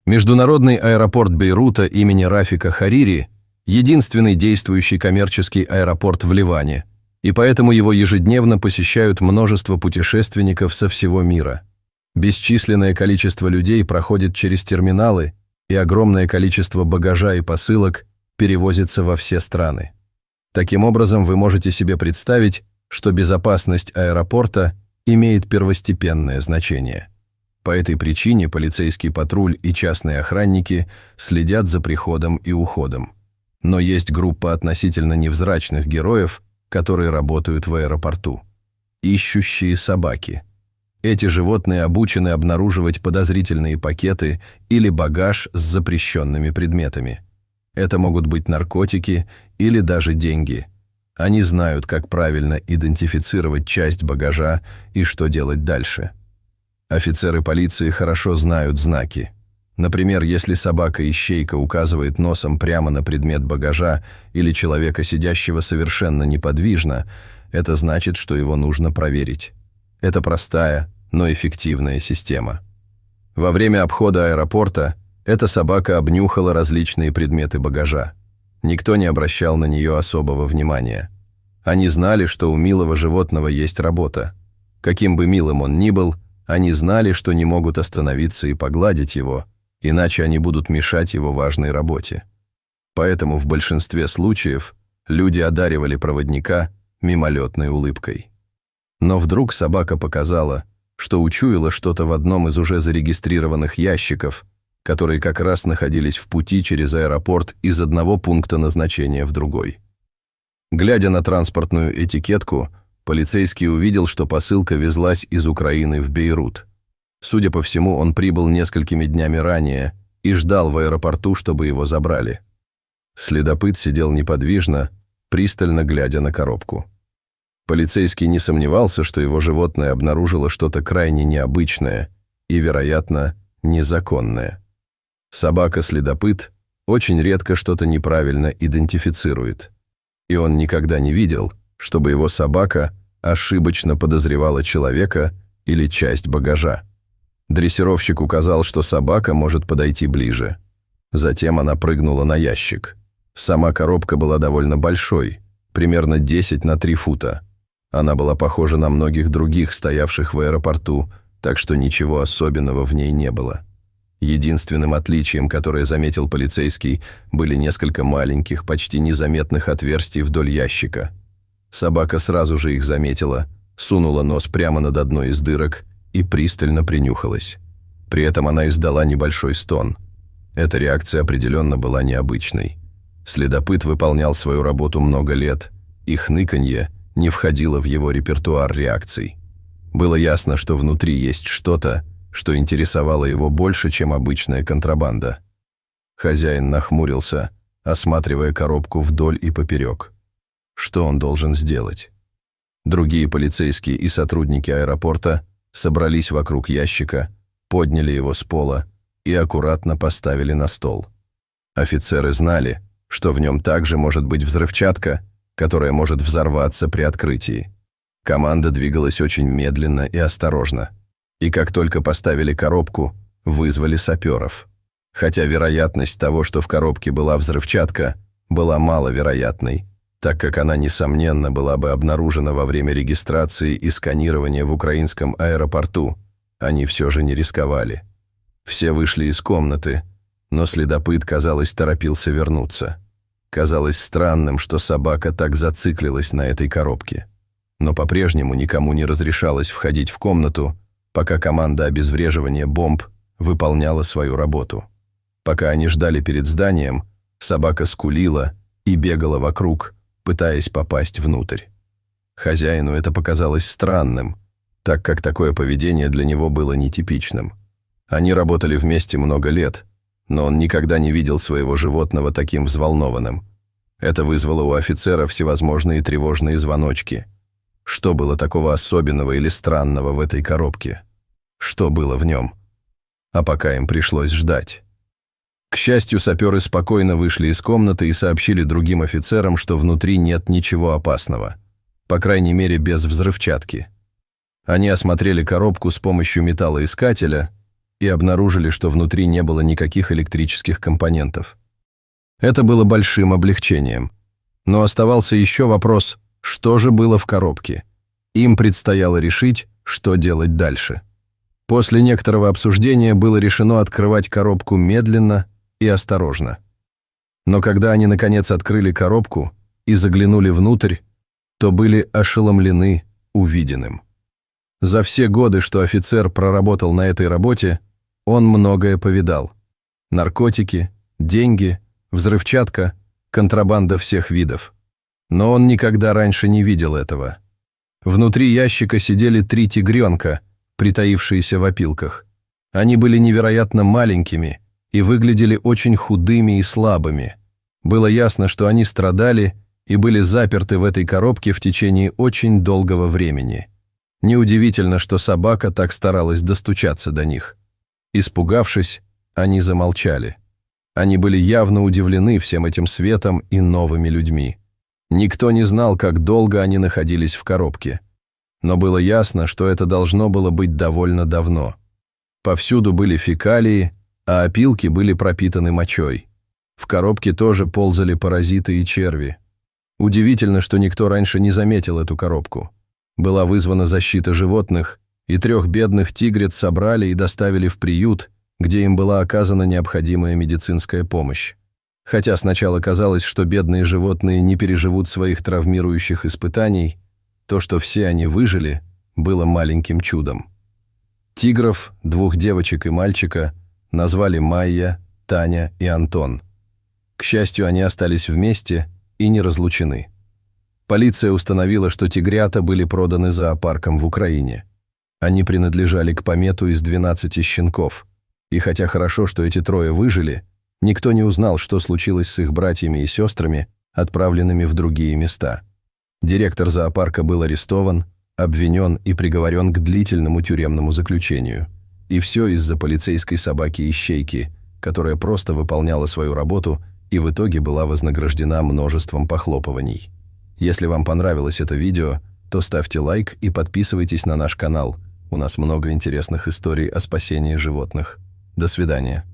Международный аэропорт Бейрута имени Рафика Харири – единственный действующий коммерческий аэропорт в Ливане, и поэтому его ежедневно посещают множество путешественников со всего мира. Бесчисленное количество людей проходит через терминалы, и огромное количество багажа и посылок перевозится во все страны. Таким образом, вы можете себе представить, что безопасность аэропорта имеет первостепенное значение. По этой причине полицейский патруль и частные охранники следят за приходом и уходом. Но есть группа относительно невзрачных героев, которые работают в аэропорту. Ищущие собаки. Эти животные обучены обнаруживать подозрительные пакеты или багаж с запрещенными предметами. Это могут быть наркотики или даже деньги. Они знают, как правильно идентифицировать часть багажа и что делать дальше. Офицеры полиции хорошо знают знаки. Например, если собака-ищейка указывает носом прямо на предмет багажа или человека, сидящего совершенно неподвижно, это значит, что его нужно проверить. Это простая, но эффективная система. Во время обхода аэропорта эта собака обнюхала различные предметы багажа. Никто не обращал на нее особого внимания. Они знали, что у милого животного есть работа. Каким бы милым он ни был, они знали, что не могут остановиться и погладить его, иначе они будут мешать его важной работе. Поэтому в большинстве случаев люди одаривали проводника мимолетной улыбкой. Но вдруг собака показала, что учуяла что-то в одном из уже зарегистрированных ящиков, которые как раз находились в пути через аэропорт из одного пункта назначения в другой. Глядя на транспортную этикетку, полицейский увидел, что посылка везлась из Украины в Бейрут. Судя по всему, он прибыл несколькими днями ранее и ждал в аэропорту, чтобы его забрали. Следопыт сидел неподвижно, пристально глядя на коробку. Полицейский не сомневался, что его животное обнаружило что-то крайне необычное и, вероятно, незаконное. Собака-следопыт очень редко что-то неправильно идентифицирует, и он никогда не видел, чтобы его собака ошибочно подозревала человека или часть багажа. Дрессировщик указал, что собака может подойти ближе. Затем она прыгнула на ящик. Сама коробка была довольно большой, примерно 10 на 3 фута. Она была похожа на многих других, стоявших в аэропорту, так что ничего особенного в ней не было. Единственным отличием, которое заметил полицейский, были несколько маленьких, почти незаметных отверстий вдоль ящика. Собака сразу же их заметила, сунула нос прямо над одной из дырок и пристально принюхалась. При этом она издала небольшой стон. Эта реакция определенно была необычной. Следопыт выполнял свою работу много лет, и хныканье не входило в его репертуар реакций. Было ясно, что внутри есть что-то, что интересовало его больше, чем обычная контрабанда. Хозяин нахмурился, осматривая коробку вдоль и поперек. Что он должен сделать? Другие полицейские и сотрудники аэропорта собрались вокруг ящика, подняли его с пола и аккуратно поставили на стол. Офицеры знали, что в нем также может быть взрывчатка, которая может взорваться при открытии. Команда двигалась очень медленно и осторожно. И как только поставили коробку, вызвали саперов. Хотя вероятность того, что в коробке была взрывчатка, была маловероятной, так как она, несомненно, была бы обнаружена во время регистрации и сканирования в украинском аэропорту, они все же не рисковали. Все вышли из комнаты, но следопыт, казалось, торопился вернуться. Казалось странным, что собака так зациклилась на этой коробке. Но по-прежнему никому не разрешалось входить в комнату, пока команда обезвреживания бомб выполняла свою работу. Пока они ждали перед зданием, собака скулила и бегала вокруг, пытаясь попасть внутрь. Хозяину это показалось странным, так как такое поведение для него было нетипичным. Они работали вместе много лет, но он никогда не видел своего животного таким взволнованным. Это вызвало у офицера всевозможные тревожные звоночки. Что было такого особенного или странного в этой коробке? Что было в нем? А пока им пришлось ждать. К счастью, саперы спокойно вышли из комнаты и сообщили другим офицерам, что внутри нет ничего опасного. По крайней мере, без взрывчатки. Они осмотрели коробку с помощью металлоискателя и обнаружили, что внутри не было никаких электрических компонентов. Это было большим облегчением. Но оставался еще вопрос, что же было в коробке. Им предстояло решить, что делать дальше. После некоторого обсуждения было решено открывать коробку медленно и осторожно. Но когда они наконец открыли коробку и заглянули внутрь, то были ошеломлены увиденным. За все годы, что офицер проработал на этой работе, он многое повидал. Наркотики, деньги, взрывчатка, контрабанда всех видов. Но он никогда раньше не видел этого. Внутри ящика сидели 3 тигренка, притаившиеся в опилках. Они были невероятно маленькими и выглядели очень худыми и слабыми. Было ясно, что они страдали и были заперты в этой коробке в течение очень долгого времени. Неудивительно, что собака так старалась достучаться до них. Испугавшись, они замолчали. Они были явно удивлены всем этим светом и новыми людьми. Никто не знал, как долго они находились в коробке. Но было ясно, что это должно было быть довольно давно. Повсюду были фекалии, а опилки были пропитаны мочой. В коробке тоже ползали паразиты и черви. Удивительно, что никто раньше не заметил эту коробку. Была вызвана защита животных, и 3 бедных тигрец собрали и доставили в приют, где им была оказана необходимая медицинская помощь. Хотя сначала казалось, что бедные животные не переживут своих травмирующих испытаний, то, что все они выжили, было маленьким чудом. Тигров, 2 девочек и мальчика, назвали Майя, Таня и Антон. К счастью, они остались вместе и не разлучены. Полиция установила, что тигрята были проданы зоопарком в Украине. Они принадлежали к помету из 12 щенков. И хотя хорошо, что эти 3 выжили, никто не узнал, что случилось с их братьями и сестрами, отправленными в другие места. Директор зоопарка был арестован, обвинен и приговорен к длительному тюремному заключению. И все из-за полицейской собаки-ищейки, которая просто выполняла свою работу и в итоге была вознаграждена множеством похлопываний. Если вам понравилось это видео, то ставьте лайк и подписывайтесь на наш канал. У нас много интересных историй о спасении животных. До свидания.